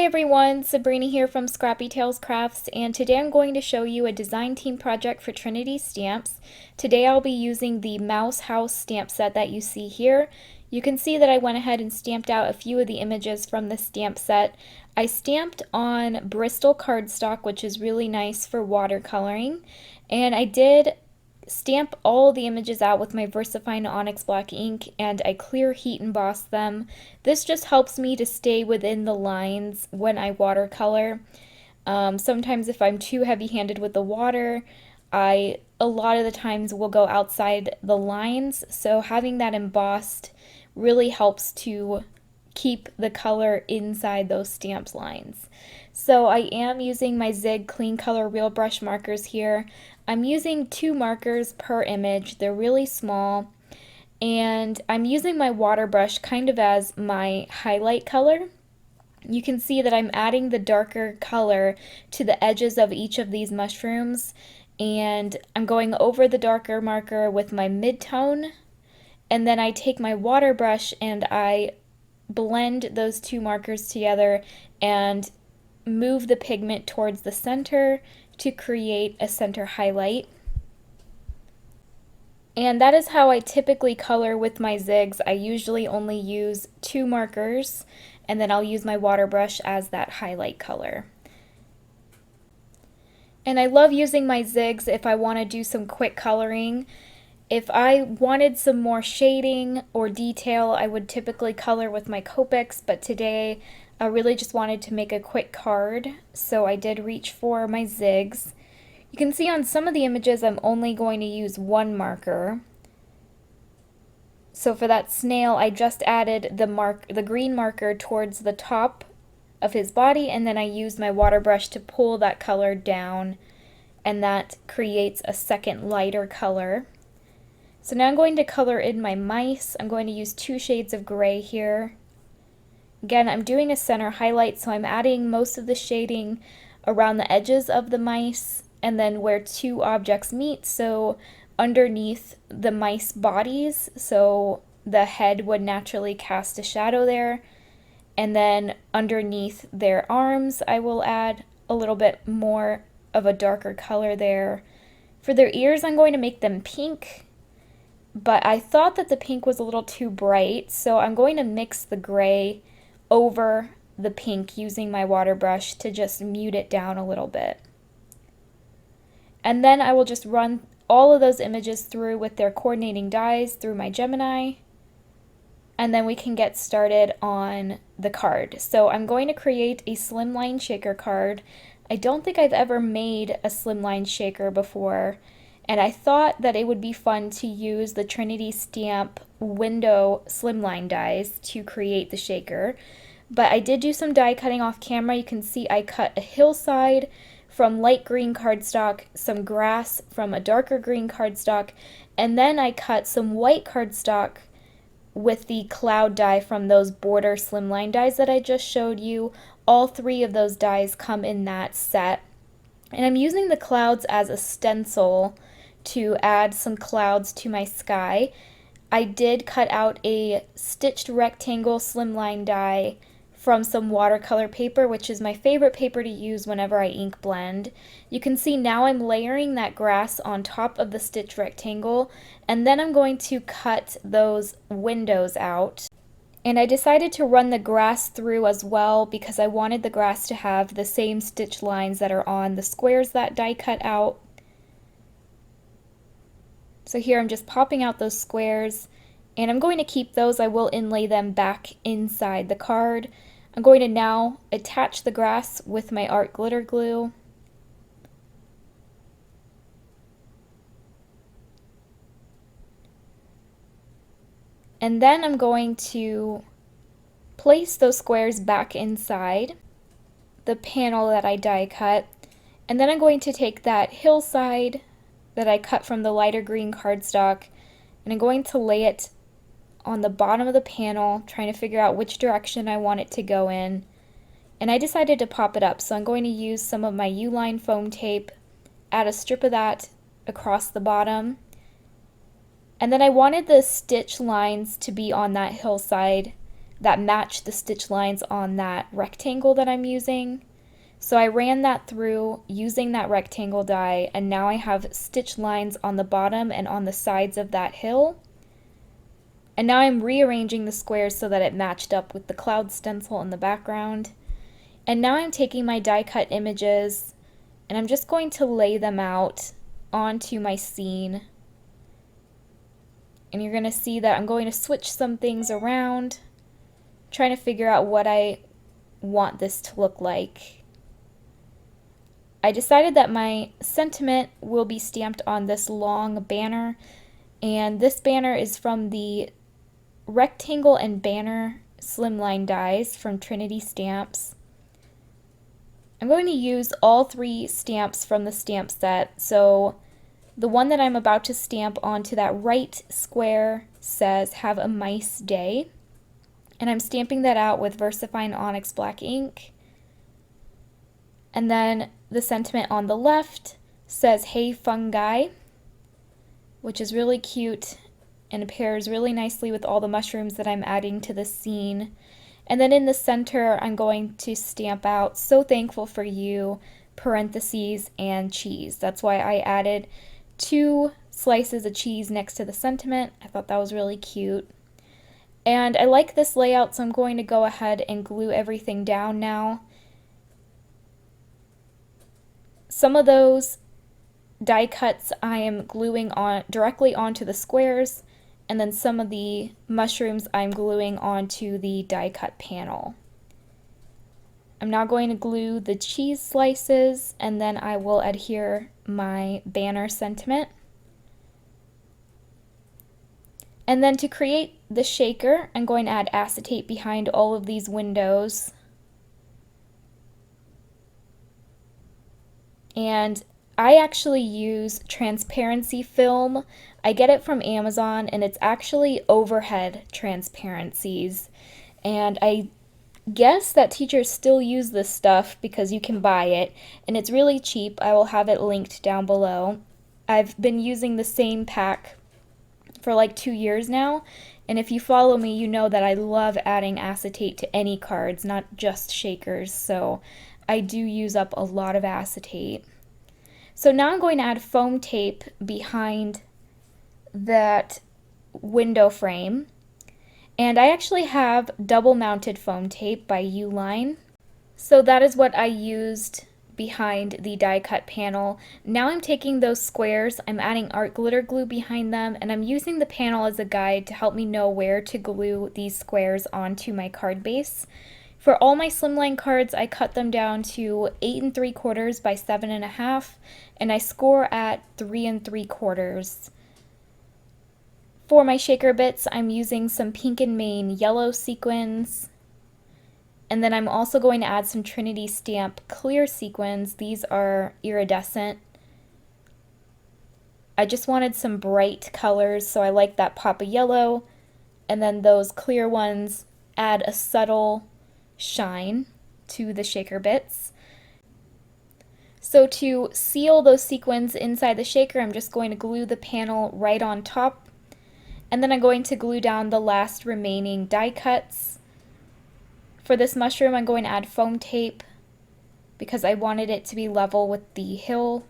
everyone, Sabrina here from Scrappy Tales Crafts, and today I'm going to show you a design team project for Trinity Stamps. Today I'll be using the Mouse House stamp set that you see here. You can see that I went ahead and stamped out a few of the images from the stamp set. I stamped on Bristol cardstock, which is really nice for watercoloring, and I did stamp all the images out with my VersaFine Onyx Black ink, and I clear heat emboss them. This just helps me to stay within the lines when I watercolor. Sometimes if I'm too heavy-handed with the water, a lot of the times will go outside the lines, so having that embossed really helps to keep the color inside those stamped lines. So I am using my Zig Clean Color Real Brush markers here. I'm using 2 markers per image. They're really small, and I'm using my water brush kind of as my highlight color. You can see that I'm adding the darker color to the edges of each of these mushrooms, and I'm going over the darker marker with my mid-tone, and then I take my water brush and I blend those 2 markers together and move the pigment towards the center to create a center highlight. And that is how I typically color with my zigs. I usually only use 2 markers, and then I'll use my water brush as that highlight color. And I love using my zigs if I want to do some quick coloring. If I wanted some more shading or detail, I would typically color with my Copics, but today I really just wanted to make a quick card, so I did reach for my zigs. You can see on some of the images I'm only going to use 1 marker. So for that snail, I just added the green marker towards the top of his body, and then I used my water brush to pull that color down, and that creates a second lighter color. So now I'm going to color in my mice. I'm going to use 2 shades of gray here. Again, I'm doing a center highlight, so I'm adding most of the shading around the edges of the mice and then where 2 objects meet, so underneath the mice bodies, so the head would naturally cast a shadow there, and then underneath their arms I will add a little bit more of a darker color there. For their ears I'm going to make them pink, but I thought that the pink was a little too bright, so I'm going to mix the gray over the pink using my water brush to just mute it down a little bit. And then I will just run all of those images through with their coordinating dyes through my Gemini, and then we can get started on the card. So I'm going to create a Slimline shaker card. I don't think I've ever made a Slimline shaker before, and I thought that it would be fun to use the Trinity Stamp window Slimline dies to create the shaker. But I did do some die cutting off camera. You can see I cut a hillside from light green cardstock, some grass from a darker green cardstock, and then I cut some white cardstock with the cloud die from those border Slimline dies that I just showed you. All 3 of those dies come in that set. And I'm using the clouds as a stencil to add some clouds to my sky. I did cut out a stitched rectangle Slimline die from some watercolor paper, which is my favorite paper to use whenever I ink blend. You can see now I'm layering that grass on top of the stitched rectangle, and then I'm going to cut those windows out. And I decided to run the grass through as well because I wanted the grass to have the same stitch lines that are on the squares that die cut out. So here I'm just popping out those squares, and I'm going to keep those. I will inlay them back inside the card. I'm going to now attach the grass with my art glitter glue. And then I'm going to place those squares back inside the panel that I die cut. And then I'm going to take that hillside that I cut from the lighter green cardstock, and I'm going to lay it on the bottom of the panel, trying to figure out which direction I want it to go in. And I decided to pop it up, so I'm going to use some of my U-line foam tape, add a strip of that across the bottom. And then I wanted the stitch lines to be on that hillside that match the stitch lines on that rectangle that I'm using. So I ran that through using that rectangle die, and now I have stitch lines on the bottom and on the sides of that hill. And now I'm rearranging the squares so that it matched up with the cloud stencil in the background. And now I'm taking my die cut images and I'm just going to lay them out onto my scene. And you're going to see that I'm going to switch some things around, trying to figure out what I want this to look like. I decided that my sentiment will be stamped on this long banner, and this banner is from the rectangle and banner slimline dies from Trinity Stamps. I'm going to use all 3 stamps from the stamp set. So the one that I'm about to stamp onto that right square says "Have a Mice Day," and I'm stamping that out with VersaFine Onyx black ink. And then the sentiment on the left says "Hey Fungi," which is really cute and it pairs really nicely with all the mushrooms that I'm adding to the scene. And then in the center, I'm going to stamp out "So Thankful for You," parentheses, and cheese. That's why I added 2 slices of cheese next to the sentiment. I thought that was really cute. And I like this layout, so I'm going to go ahead and glue everything down now. Some of those die cuts I am gluing on directly onto the squares, and then some of the mushrooms I'm gluing onto the die cut panel. I'm now going to glue the cheese slices, and then I will adhere my banner sentiment. And then to create the shaker, I'm going to add acetate behind all of these windows. And I actually use transparency film. I get it from Amazon, and it's actually overhead transparencies. And I guess that teachers still use this stuff because you can buy it, and it's really cheap. I will have it linked down below. I've been using the same pack for like 2 years now, and if you follow me, you know that I love adding acetate to any cards, not just shakers, so I do use up a lot of acetate. So now I'm going to add foam tape behind that window frame. And I actually have double mounted foam tape by Uline. So that is what I used behind the die cut panel. Now I'm taking those squares, I'm adding art glitter glue behind them, and I'm using the panel as a guide to help me know where to glue these squares onto my card base. For all my slimline cards, I cut them down to 8 3/4 by 7 1/2, and I score at 3 3/4. For my shaker bits, I'm using some Pink and Main yellow sequins, and then I'm also going to add some Trinity Stamp clear sequins. These are iridescent. I just wanted some bright colors, so I like that pop of yellow, and then those clear ones add a subtle shine to the shaker bits. So to seal those sequins inside the shaker, I'm just going to glue the panel right on top, and then I'm going to glue down the last remaining die cuts. For this mushroom, I'm going to add foam tape because I wanted it to be level with the hill.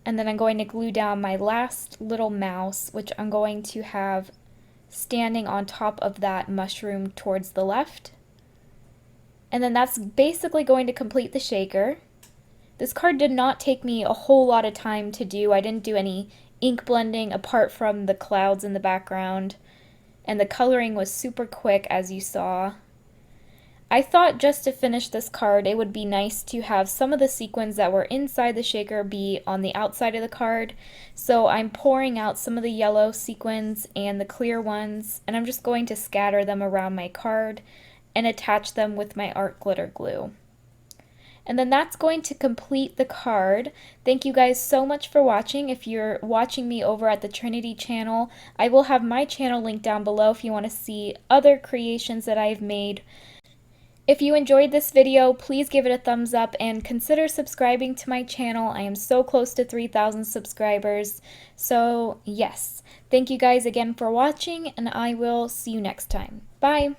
And then I'm going to glue down my last little mouse, which I'm going to have standing on top of that mushroom towards the left. And then that's basically going to complete the shaker. This card did not take me a whole lot of time to do. I didn't do any ink blending apart from the clouds in the background, and the coloring was super quick, as you saw. I thought just to finish this card it would be nice to have some of the sequins that were inside the shaker be on the outside of the card, so I'm pouring out some of the yellow sequins and the clear ones, and I'm just going to scatter them around my card and attach them with my art glitter glue. And then that's going to complete the card. Thank you guys so much for watching. If you're watching me over at the Trinity channel, I will have my channel linked down below if you want to see other creations that I've made. If you enjoyed this video, please give it a thumbs up and consider subscribing to my channel. I am so close to 3,000 subscribers. So yes, thank you guys again for watching, and I will see you next time. Bye!